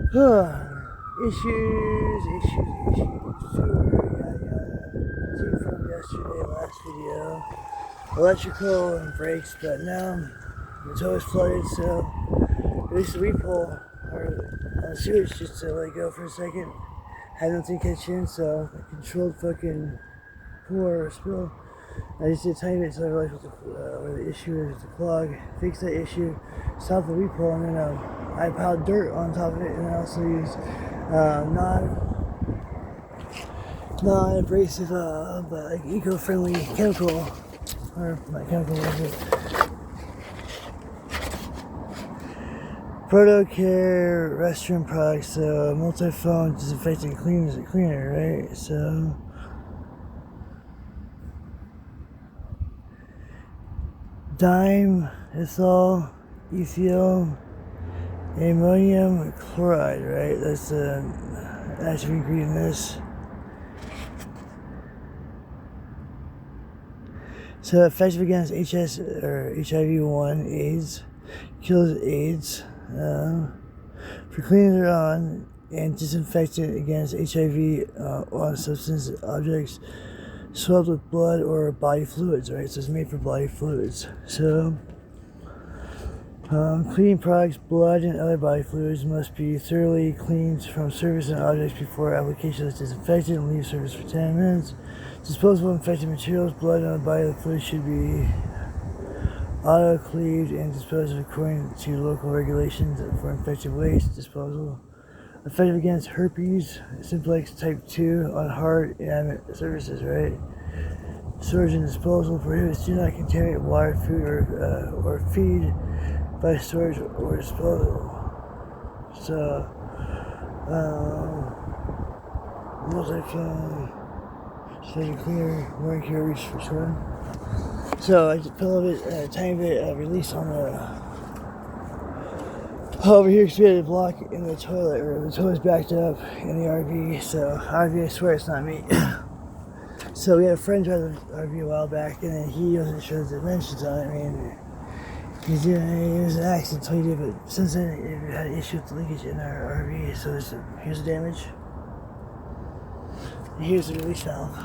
Issues. See from yesterday, last video. Electrical and brakes, but now the toe is flooded, so release the repull or the sewage just to let it go for a second. Had nothing catch in, so I controlled fucking pour or spill. I just did a tiny bit until I realized where the issue is with the clog. Fix that issue, stop the repull, and then I piled dirt on top of it, and I also used non-abrasive but like eco-friendly chemical, or not chemical, was it? Protocare restroom products, so multi-foam disinfectant cleaner, right? So dimethyl ethyl ammonium chloride, right? That's the active ingredient in this. So effective against HS or HIV-1 AIDS, kills AIDS. For cleaning it on and disinfectant against HIV on substance objects swabbed with blood or body fluids, right? So it's made for body fluids. So cleaning products, blood, and other body fluids must be thoroughly cleaned from surface and objects before application of disinfectant and leave surface for 10 minutes. Disposable infected materials, blood, and other body fluids should be auto-cleaved and disposed of according to local regulations for infected waste disposal. Effective against herpes simplex type 2 on hard inanimate surfaces, right? Storage and disposal prohibits do not contaminate water, food, or feed by storage or disposal. So, multi-foam, steady clear, more carries for one. So I just put a tiny bit of release on the over here because we had a block in the toilet, or the toilet's backed up in the RV. So RV, I swear it's not me. So we had a friend drive the RV a while back, and then he wasn't sure the dimensions on it. I mean, it was an accident, so he did, but since then it had an issue with the leakage in our RV. So here's the damage. And here's the release valve.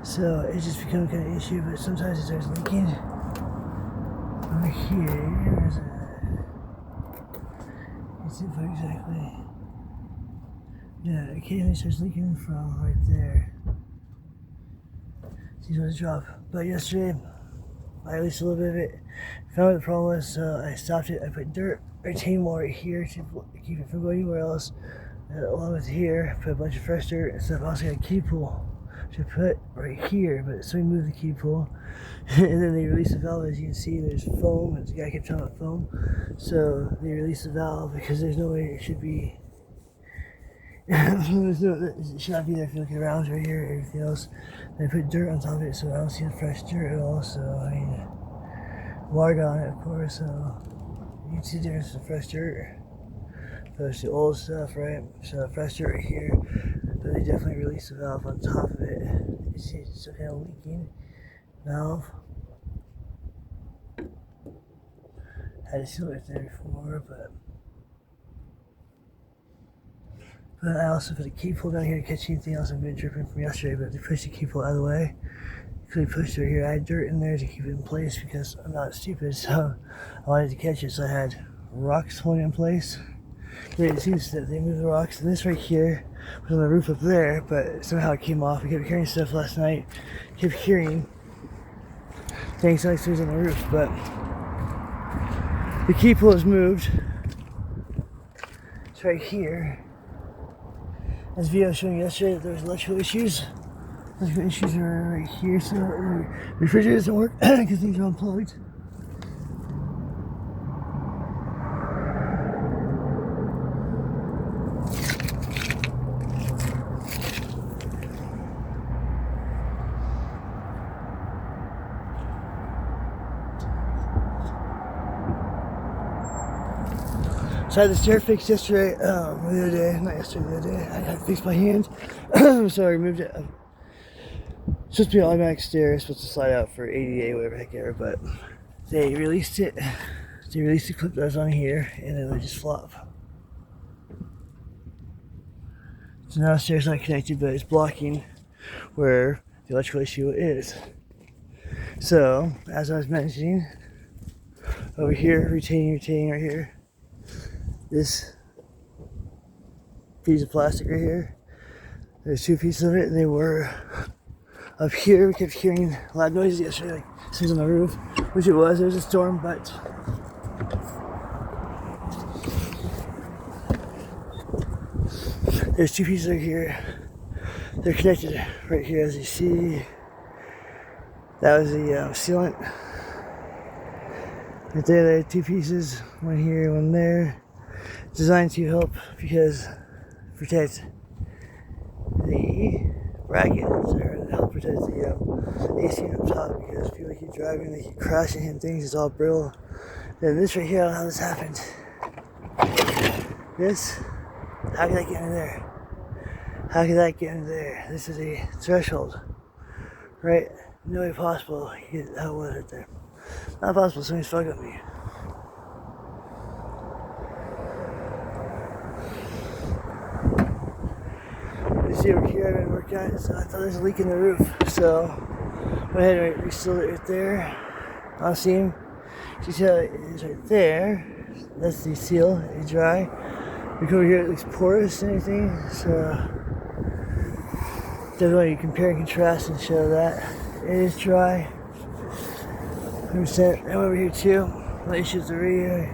So it's just become kind of an issue, but sometimes it starts leaking. Over here, it's info exactly. Yeah, occasionally it starts leaking from right there. See what's drop. But yesterday, I released a little bit of it. Found what the problem was, so I stopped it. I put dirt, retaining wall right here to keep it from going anywhere else. Along with here, put a bunch of fresh dirt and stuff. I also got a key pull to put right here, but so we moved the key pull, and then they released the valve. As you can see, there's foam, and the guy kept talking about foam, so they released the valve because there's no way it should be. It should not be there if you look around right here. Everything else, they put dirt on top of it, so I don't see the fresh dirt at all. So I mean, water got on it, of course. So you can see the difference in fresh dirt. There's the old stuff, right? So fresh dirt right here. But they definitely released the valve on top of it. You see it's still kind of leaking. Valve. Had to seal it there before, but I also put a key pull down here to catch anything else I've been dripping from yesterday, but they pushed the key pull out of the way. They pushed it here. I had dirt in there to keep it in place because I'm not stupid, so I wanted to catch it, so I had rocks holding it in place. It seems that they moved the rocks, and this right here was on the roof up there, but somehow it came off. We kept hearing stuff last night. Kept hearing things like things on the roof, but the key pull is moved. It's right here. This video I was showing you yesterday that there was electrical issues. Electrical issues are right here, so the refrigerator doesn't work because things are unplugged. So I had the stair fixed yesterday, the other day, not yesterday, the other day. I had it fixed by hand, so I removed it. It's supposed to be an automatic stair, it's supposed to slide out for ADA, whatever the heck ever, but they released it They release the clip that was on here, and then they just flop. So now the stair's not connected, but it's blocking where the electrical issue is. So, as I was mentioning, over here, retaining right here, this piece of plastic right here, there's two pieces of it, and they were up here. We kept hearing loud noises yesterday, like things on the roof, which it was a storm, but there's two pieces right here. They're connected right here, as you see. That was the sealant. Right there are two pieces, one here, one there. Designed to help protect the brackets, or help protect the AC up top, because people keep driving, they keep crashing, hitting things, it's all brittle. Then this right here, I don't know how this happened. This, how could that get in there? How could that get in there? This is a threshold, right? No way possible. How was it there? Not possible. Somebody's fucking with me. You see over here, I've been working on it, so I thought there was a leak in the roof. So went ahead and resealed it right there on seam. You see how it is right there? That's the seal. It's dry. Look over here, it looks porous and everything. So definitely compare and contrast and show that it is dry. 100%. I'm over here too. Let shoot the radio.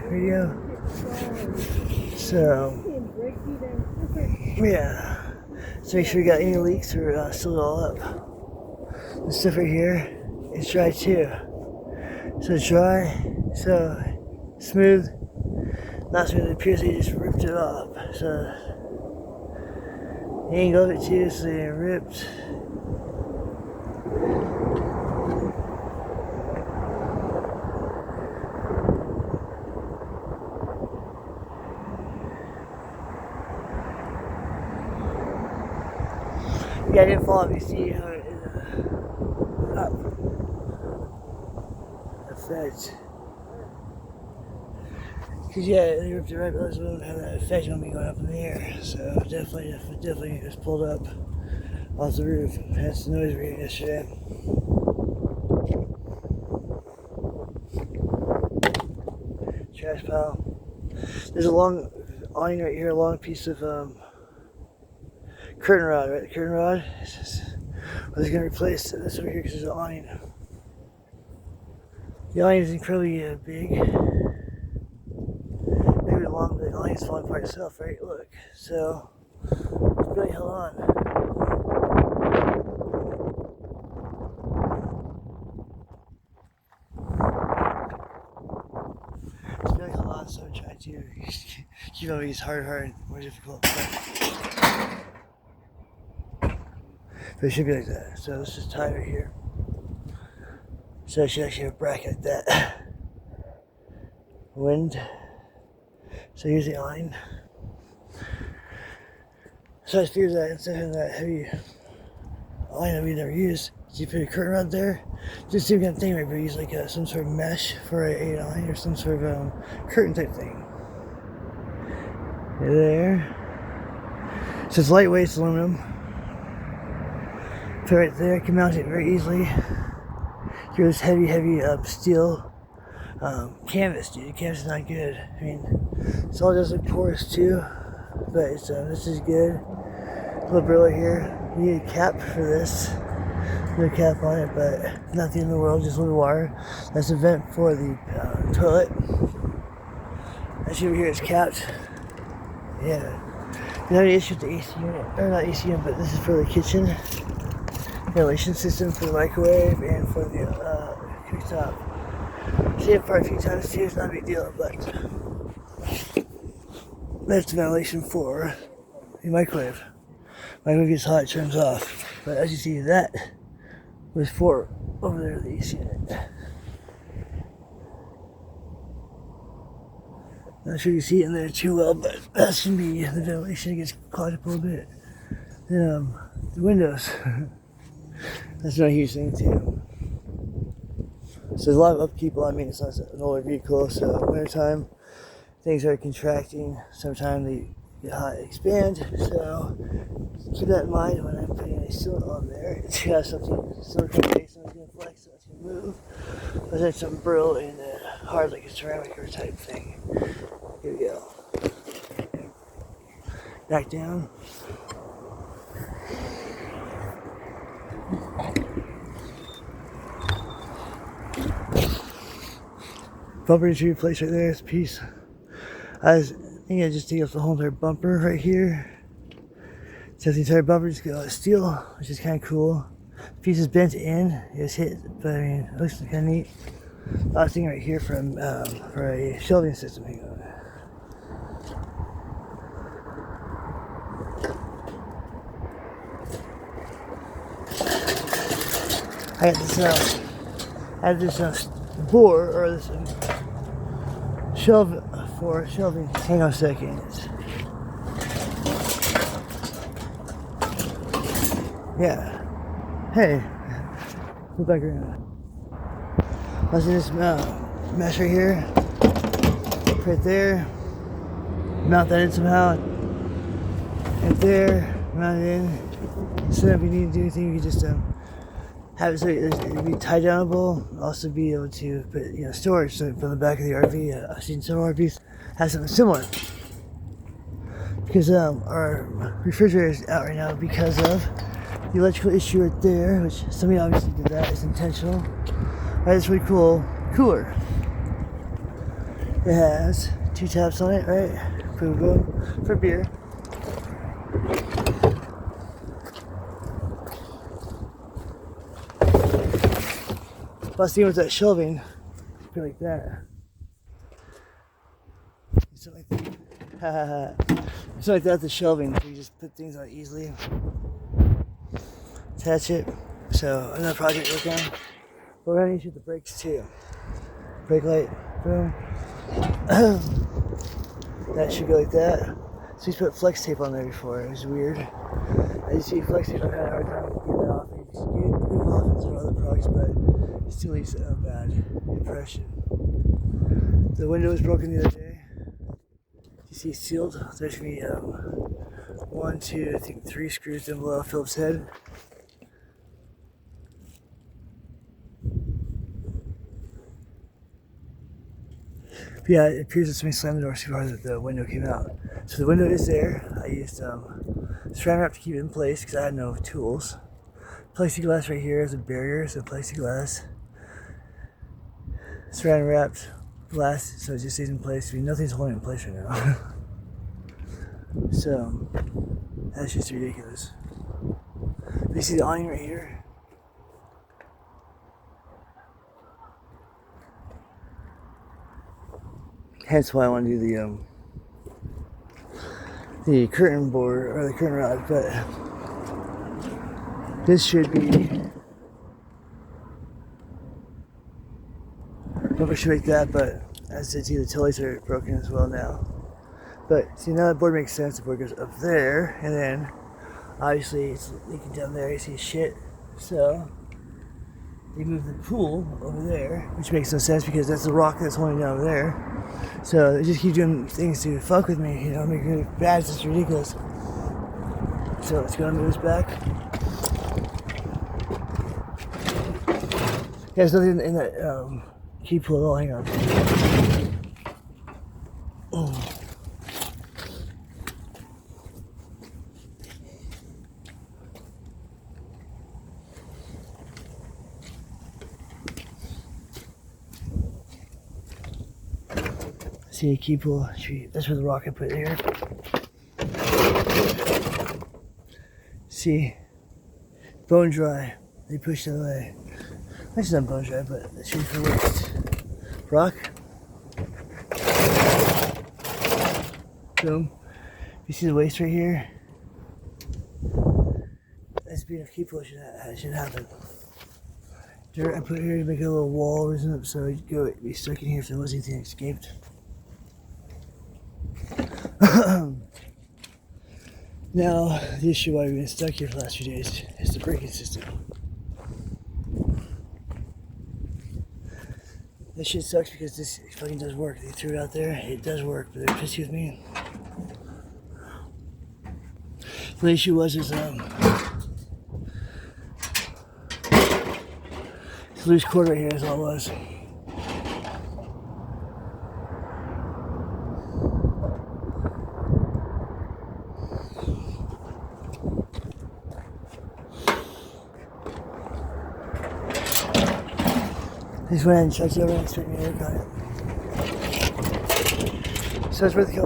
So yeah. So make sure you got any leaks or seal it all up. This stuff right here is dry too. So it's dry, so smooth. Not smooth, it appears they just ripped it off. So the angle of it too, so they ripped. Yeah, I didn't fall off. You see how it is up. Effect. Because yeah, they ripped it right, but it wouldn't have that effect on me going up in the air. So definitely it was pulled up off the roof. That's the noise we heard yesterday. Trash pile. There's a long awning right here, a long piece of curtain rod, right? The curtain rod. I was going to replace this over here because there's an awning. The awning is incredibly big. Maybe long, but the awning is falling apart itself, right? Look. So, it's barely held on. It's barely held on, so I'm trying to keep on these hard, more difficult. But it should be like that. So this is tied right here. So I should actually have a bracket like that. Wind. So here's the line. So I figured that instead of that heavy line that we never use, you put a curtain rod there. Just same kind of thing, right? But use like some sort of mesh for a line or some sort of curtain type thing. There. So it's lightweight, it's aluminum. Put it right there, I can mount it very easily. Here's this heavy steel canvas, dude. The canvas is not good. I mean, it's all does look porous too, but it's this is good. A little brillo here. We need a cap for this. Put a cap on it, but not the end of the world. Just a little wire. That's a vent for the toilet. That over here is capped. Yeah. You don't have any issue with the AC unit, or not AC unit, but this is for the kitchen. Ventilation system for the microwave and for the cooktop. See it for a few times too, it's not a big deal, but that's the ventilation for the microwave. Microwave gets hot, it turns off. But as you see, that was for over there, the AC unit. Not sure you see it in there too well, but that should be the ventilation gets clogged up a little bit. Then the windows. That's not a huge thing too. So there's a lot of upkeep, a lot of maintenance on an older vehicle. So wintertime, things are contracting. Sometimes they get hot and expand. So keep that in mind when I'm putting a cylinder on there. It's got something silicone based, so it's going to flex, so it's going to move. But then some brittle and hard like a ceramic or type thing. Here we go. Back down. Bumper needs to be replaced right there. It's a piece. I think I just take off the whole entire bumper right here. So the entire bumper just got steel, which is kind of cool. The piece is bent in. It's hit, but I mean, it looks kind of neat. Last thing right here from for a shelving system. Hang on. I got this board or this shelf for shelving. Hang on a second. Yeah. Hey. Go back around. I see this mesh right here. Right there. Mount that in somehow. Right there. Mount it in. So if you need to do anything, you can just have it so it'd be tie downable. Also be able to put storage so from the back of the RV. I've seen some RVs have something similar. Because our refrigerator is out right now because of the electrical issue right there, which somebody obviously did that. It's intentional. Right, it's really cool. Cooler. It has 2 taps on it, right? Boom, boom. For beer. Plus, even with that shelving, put it like that. Something like that. Something like that, the shelving. You just put things on easily. Attach it. So, another project to work on. We're going to shoot the brakes too. Brake light. Boom. That should go like that. So, he's put flex tape on there before. It was weird. As you see, flex tape, I've had a hard time getting that off. You just get it off in other products, but it still leaves a bad impression. The window was broken the other day. You see, it's sealed. There's going to be 1, 2, I think 3 screws down below Phillips head. But yeah, it appears that somebody slammed the door so hard that the window came out. So the window is there. I used saran wrap to keep it in place because I had no tools. Plexiglass right here is a barrier, so plexiglass. Saran wrapped glass, so it just stays in place. I mean, nothing's holding it in place right now. So that's just ridiculous. You see the awning right here? Hence why I want to do the curtain board or the curtain rod, but this should be never should make that, but as I see the tillies are broken as well now. But see, now the board makes sense. The board goes up there, and then obviously it's leaking down there. You see shit, so they move the pool over there, which makes no sense because that's the rock that's holding down over there. So they just keep doing things to fuck with me, make me look bad. It's just ridiculous. So let's go and move this back. There's nothing in that key pull at all. Hang on. Oh. See a key pull. That's where the rock I put here. See, bone dry. They pushed it away. That's not bone dry, but it should be for waste. Rock. Boom. You see the waste right here? That's being a key pull. Should happen. Dirt I put here to make a little wall, isn't it? So it'd be stuck in here if there was anything escaped. Now, the issue why we've been stuck here for the last few days is the braking system. This shit sucks because this fucking does work. They threw it out there. It does work, but they're pissy with me. The issue was it's loose cord right here is all it was. I just went ahead and checked it over and expect me to work on it. So it's worth it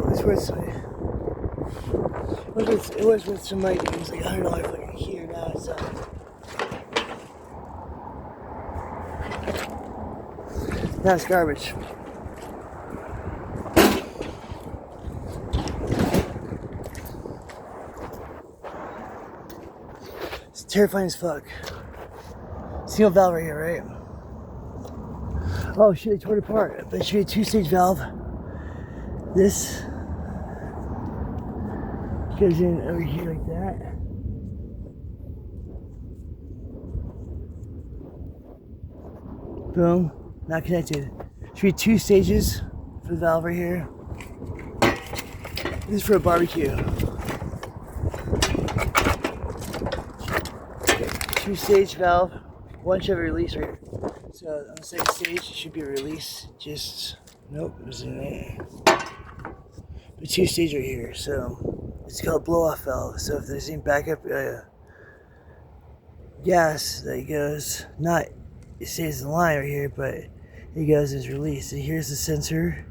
was worth some money. It was like $100 fucking here. Now it's garbage. It's terrifying as fuck. Single valve right here, right? Oh shit, they tore it apart. But it should be a two-stage valve. This goes in over here like that. Boom. Not connected. Should be 2 stages for the valve right here. This is for a barbecue. 2-stage valve. One should have a release right here. So on the second stage, it should be a release. Just nope, it was in there. But 2-stage right here. So it's called blow-off valve. So if there's any backup gas that goes, not it stays in the line right here, but it goes as released. And here's the sensor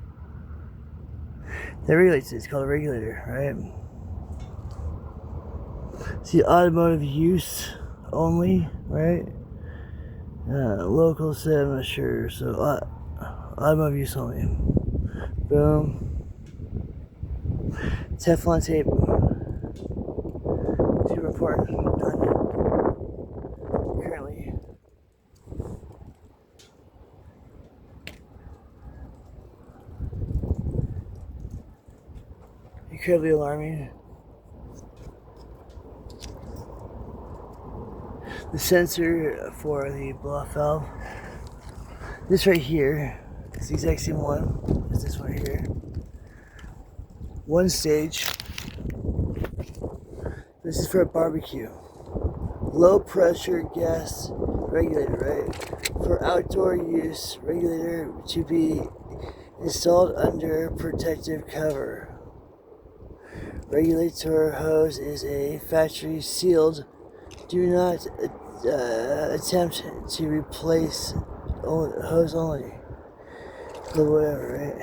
that regulates it. It's called a regulator, right? See, automotive use only, right? Local set, I'm not sure. So automotive use only. Boom. Teflon tape. Super important. Done. Currently. Incredibly alarming. The sensor for the blow-off valve. This right here is the exact same one as this one here. 1 stage. This is for a barbecue. Low pressure gas regulator, right? For outdoor use, regulator to be installed under protective cover. Regulator hose is a factory sealed. Do not attempt to replace hose only. But whatever, right?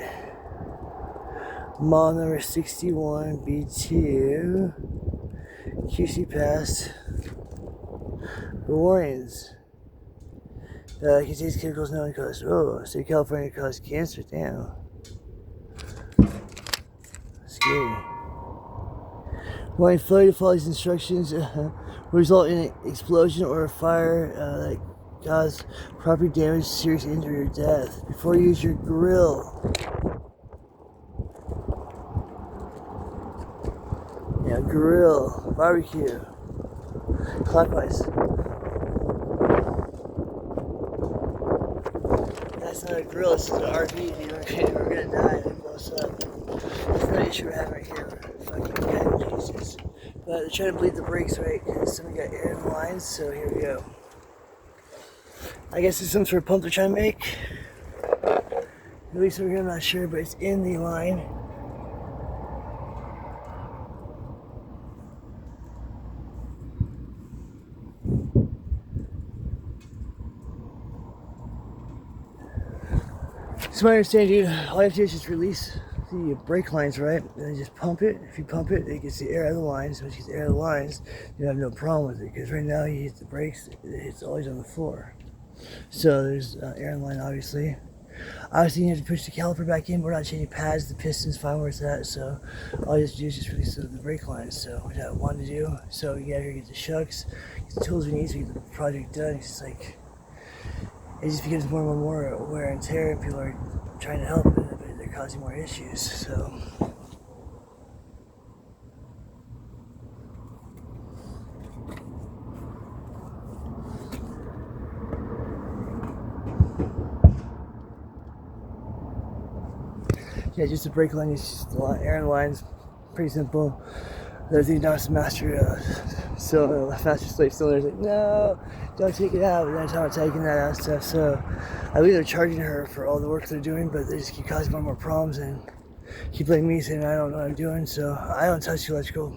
Model number 61B2. QC passed. The warnings. Contains chemicals known to cause. Oh, state of California cause cancer. Damn. Scary. Warning: failure to follow these instructions will result in an explosion or a fire that cause property damage, serious injury, or death. Before you use your grill. Yeah, grill, barbecue, clockwise. That's not a grill, this is an RV, dude. We're gonna die, it blows up. That's not an issue we're having right here. Fucking God, Jesus. But they're trying to bleed the brakes, right? Because somebody got air in the lines, so here we go. I guess it's some sort of pump they're trying to make. At least over here, I'm not sure, but it's in the line. It's my understanding, dude, all you have to do is just release the brake lines, right? And then just pump it. If you pump it, it gets the air out of the lines. Once it gets the air out of the lines, you have no problem with it. Because right now, you hit the brakes, it's always on the floor. So there's air in the line, obviously. Obviously, you have to push the caliper back in. We're not changing pads. The piston's fine where it's at. So all you have to do is just release the brake lines. So what I wanted to do. So we got here, get the shucks, get the tools we need to get the project done. It's just like, it just becomes more and more wear and tear, and people are trying to help, but they're causing more issues. So Yeah, just a brake line, just air in lines, pretty simple. The other thing now is master slave cylinder. Like, no, don't take it out. But then I'm taking that out and stuff. So I believe they're charging her for all the work they're doing, but they just keep causing more and more problems and keep letting me saying I don't know what I'm doing. So I don't touch the electrical.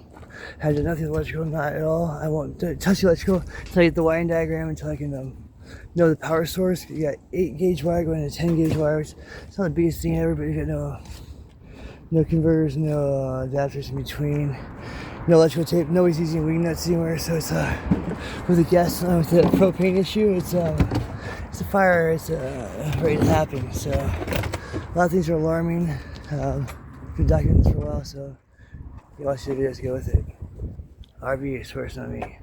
I do nothing electrical, not at all. I won't touch the electrical until I get the wiring diagram, until I can know the power source. You got 8 gauge wire going to 10 gauge wires. It's not the biggest thing ever, but you got no converters, no adapters in between, no electrical tape, nobody's using wing nuts anywhere. So it's with the gas, with the propane issue, it's a fire. It's ready to happen. So a lot of things are alarming. Been documenting this for a while, so if you watch the videos, go with it. RV is first, not me.